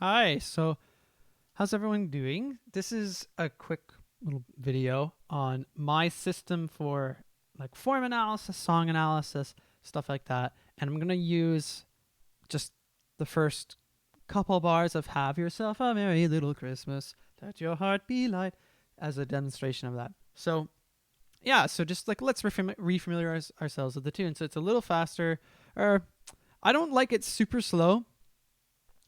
Hi, so how's everyone doing? This is a quick little video on my system for like form analysis, song analysis, stuff like that. And I'm going to use just the first couple bars of Have Yourself a Merry Little Christmas, Let Your Heart Be Light as a demonstration of that. So yeah, so just like let's refamiliarize ourselves with the tune. So it's a little faster, or I don't like it super slow.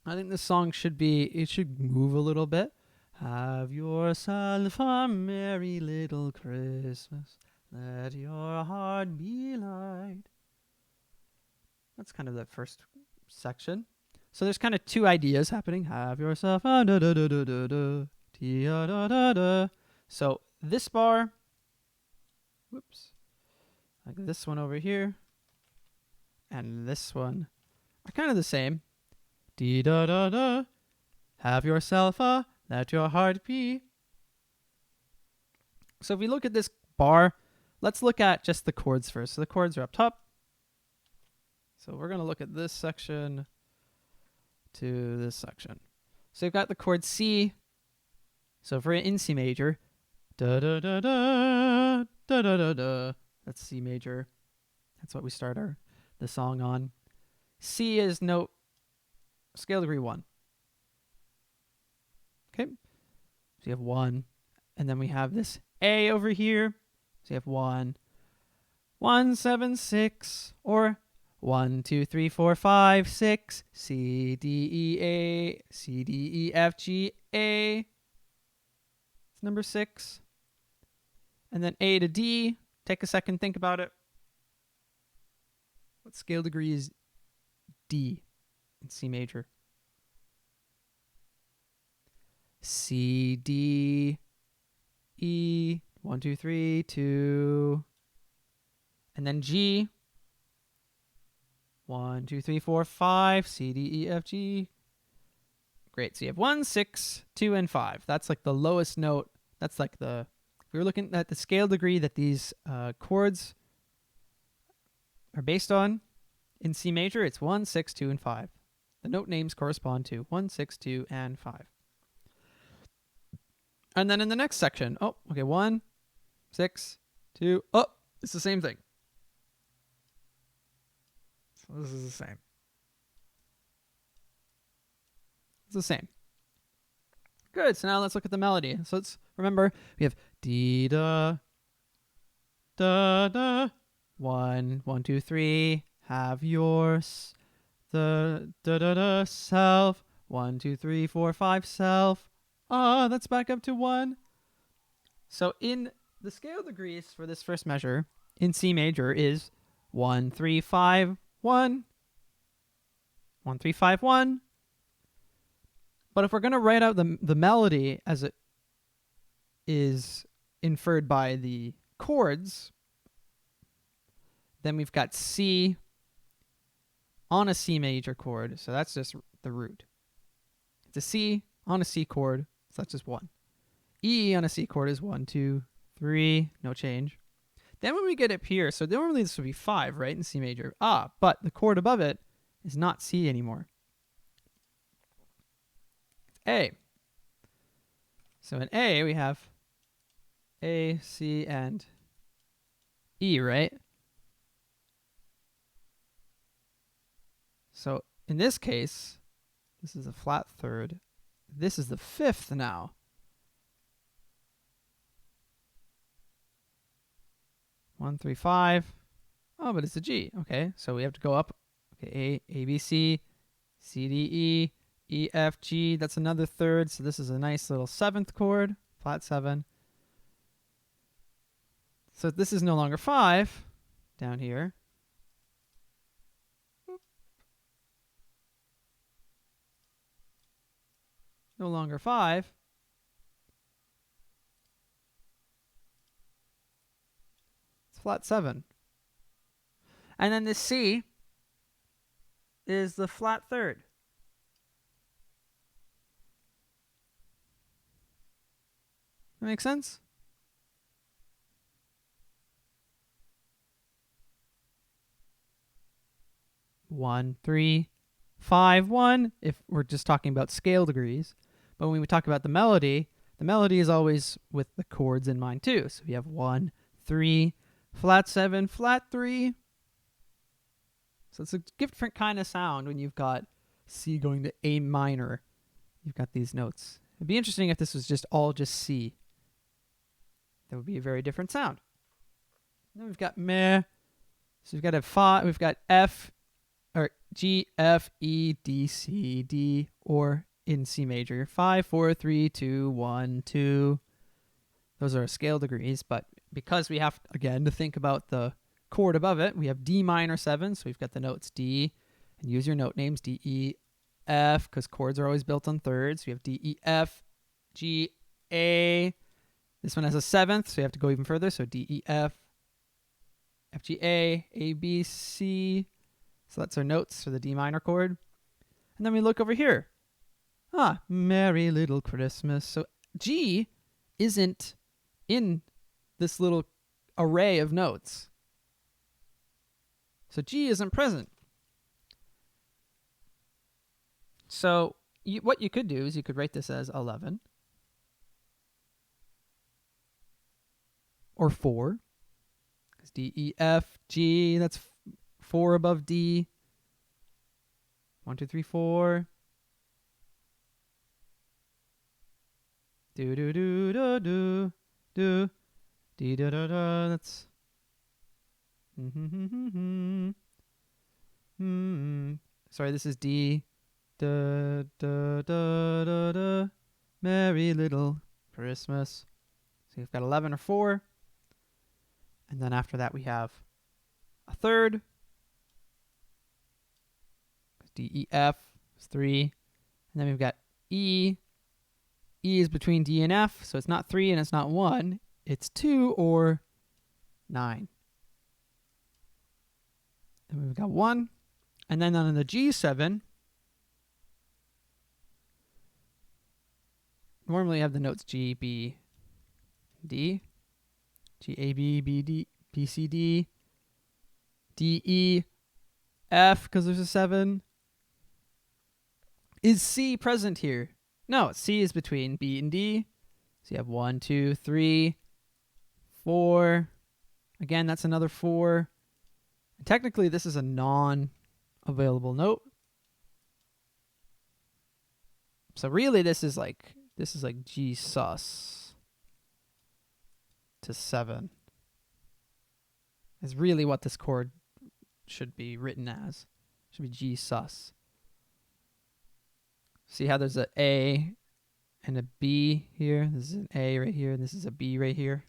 I think this song it should move a little bit. Have yourself a merry little Christmas. Let your heart be light. That's kind of the first section. So there's kind of two ideas happening. Have yourself a da da da da da da da da da da. So this bar, whoops, like this one over here, and this one are kind of the same. Dee da da da. Have yourself a, let your heart be. So if we look at this bar, let's look at just the chords first. So the chords are up top. So we're going to look at this section to this section. So you've got the chord C. So if we're in C major, da da da da da da da da. That's C major. That's what we start the song on. C is note scale degree 1. Okay. So you have 1. And then we have this A over here. So you have 1, 1, 7, 6, or 1, 2, 3, 4, 5, 6, C, D, E, A, C, D, E, F, G, A. It's number 6. And then A to D. Take a second, think about it. What scale degree is D in C major? C, D, E, 1, 2, 3, 2. And then G, 1, 2, 3, 4, 5, C, D, E, F, G. Great. So you have 1, 6, 2, and 5. That's like the lowest note. That's like if we were looking at the scale degree that these chords are based on in C major, it's 1, 6, 2, and 5. The note names correspond to 1, 6, 2, and 5. And then in the next section, 1, 6, 2, it's the same thing. So this is the same. It's the same. Good. So now let's look at the melody. So let's remember we have D da da da 1, 1, 2, 3. Have yours the da da da self 1, 2, 3, 4, 5 self. That's back up to 1. So in the scale degrees for this first measure in C major is 1, 3, 5, 1, 1, 3, 5, 1. But if we're going to write out the melody as it is inferred by the chords, then we've got C on a C major chord. So that's just the root. It's a C on a C chord. So that's just 1. E on a C chord is 1, 2, 3. No change. Then when we get up here, so normally this would be 5, right, in C major. But the chord above it is not C anymore. It's A. So in A, we have A, C, and E, right? So in this case, this is a flat third. This is the 5th now. One, 3, 5. But it's a G. Okay, so we have to go up. Okay, A, B, C, C, D, E, E, F, G. That's another third. So this is a nice little 7th chord, flat 7. So this is no longer 5 down here. No longer 5. It's flat 7. And then this C is the flat third. That makes sense? One, 3, 5, 1 if we're just talking about scale degrees. But when we talk about the melody is always with the chords in mind too. So we have 1, 3, flat 7, flat 3. So it's a different kind of sound when you've got C going to A minor. You've got these notes. It'd be interesting if this was all just C. That would be a very different sound. And then we've got meh. So we've got we've got F or G, F, E, D, C, D, or in C major. 5, 4, 3, 2, 1, 2. Those are scale degrees, but because we have, again, to think about the chord above it, we have D minor 7, so we've got the notes D, and use your note names, D, E, F, because chords are always built on thirds. We have D, E, F, G, A. This one has a 7th, so you have to go even further, so D, E, F, F, G, A, B, C. So that's our notes for the D minor chord. And then we look over here. Merry Little Christmas. So G isn't in this little array of notes. So G isn't present. So what you could do is you could write this as 11 or 4. Because D, E, F, G, that's 4 above D. 1, 2, 3, 4. Do do do do do do dee da da da. That's sorry, this is D. Da da da da da. Merry Little Christmas. So you've got 11 or 4. And then after that we have a third. D, E, F is 3. And then we've got E. E is between D and F, so it's not 3 and it's not 1. It's 2 or 9. And we've got 1. And then on the G7, normally you have the notes G, B, D. G, A, B, B, D, B, C, D. D, E, F, because there's a 7. Is C present here? No, C is between B and D. So you have 1, 2, 3, 4. Again, that's another 4. And technically, this is a non-available note. So really, this is like G sus to 7. Is really what this chord should be written as. Should be G sus. See how there's an A and a B here? This is an A right here, and this is a B right here.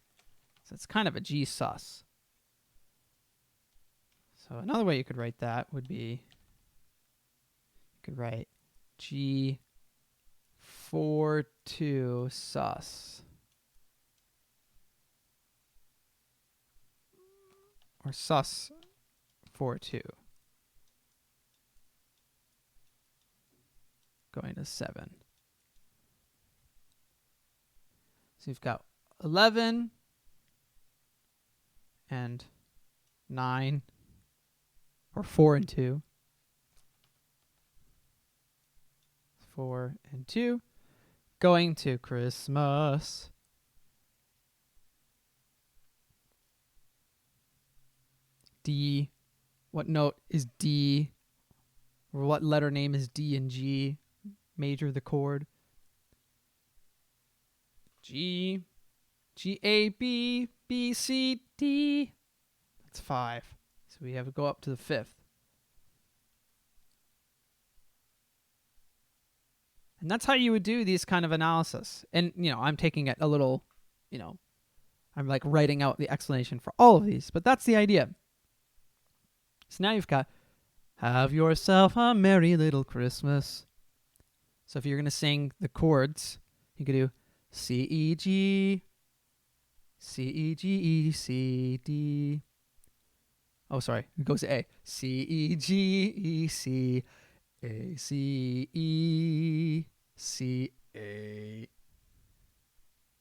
So it's kind of a G sus. So another way you could write that would be, you could write G 4, 2 sus. Or sus 4, 2. Going to 7. So you've got 11 and 9, or 4 and 2. 4 and 2. Going to Christmas. D. What note is D? Or what letter name is D and G? Major the chord. G, G, A, B, B, C, D. That's 5. So we have to go up to the 5th. And that's how you would do these kind of analysis. And, I'm taking it a little, I'm like writing out the explanation for all of these, but that's the idea. So now you've got, have yourself a merry little Christmas. So if you're going to sing the chords, you could do C, E, G, C, E, G, E, C, D. Oh, sorry. It goes to A. C, E, G, E, C, A, C, E, C, A,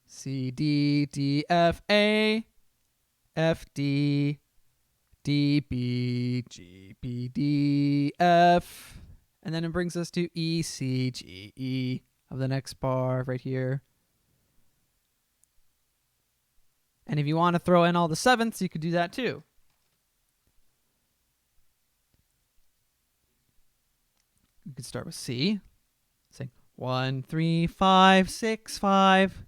C, D, D, F, A, F, D, D, B, G, B, D, F, And then it brings us to E, C, G, E of the next bar right here. And if you want to throw in all the sevenths, you could do that too. You could start with C. Sing 1, 3, 5, 6, 5.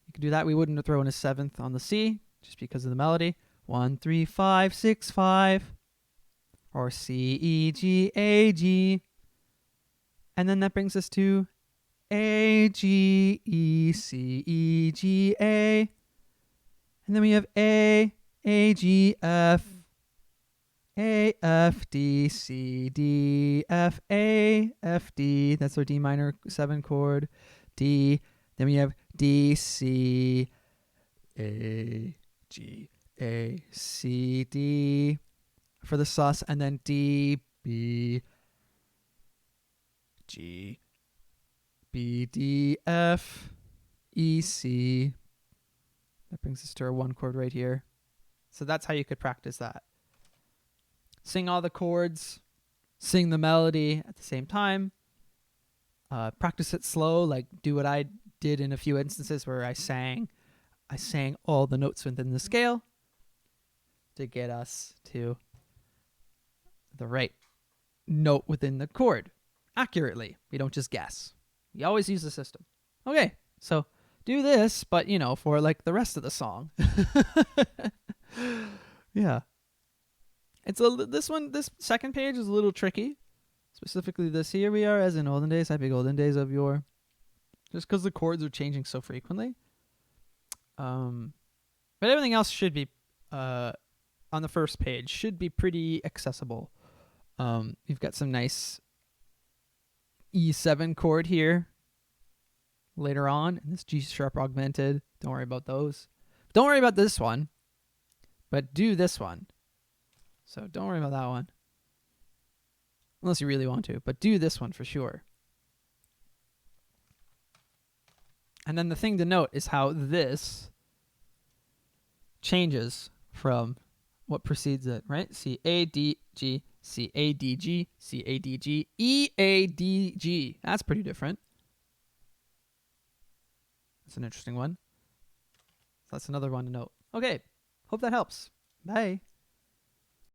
You could do that. We wouldn't throw in a seventh on the C just because of the melody. 1, 3, 5, 6, 5. Or C, E, G, A, G. And then that brings us to A, G, E, C, E, G, A. And then we have A, G, F, A, F, D, C, D, F, A, F, D. That's our D minor 7 chord. D. Then we have D, C, A, G, A, C, D for the sus. And then D, B, G, B, D, F, E, C. That brings us to our 1 chord right here. So that's how you could practice that. Sing all the chords, sing the melody at the same time. Practice it slow, like do what I did in a few instances where I sang all the notes within the scale to get us to the right note within the chord accurately. We don't just guess. We always use the system. Okay, so do this, but for like the rest of the song. Yeah. This second page is a little tricky. Specifically this here we are as in olden days, happy golden days of yore. Just because the chords are changing so frequently. But everything else should be, on the first page, should be pretty accessible. You've got some nice E7 chord here later on, and this G sharp augmented. Don't worry about those. Don't worry about this one, but do this one. So don't worry about that one. Unless you really want to, but do this one for sure. And then the thing to note is how this changes from what precedes it, right? C, A, D, G, C, A, D, G, C, A, D, G, E, A, D, G. That's pretty different. That's an interesting one. So that's another one to note. Okay, hope that helps. Bye.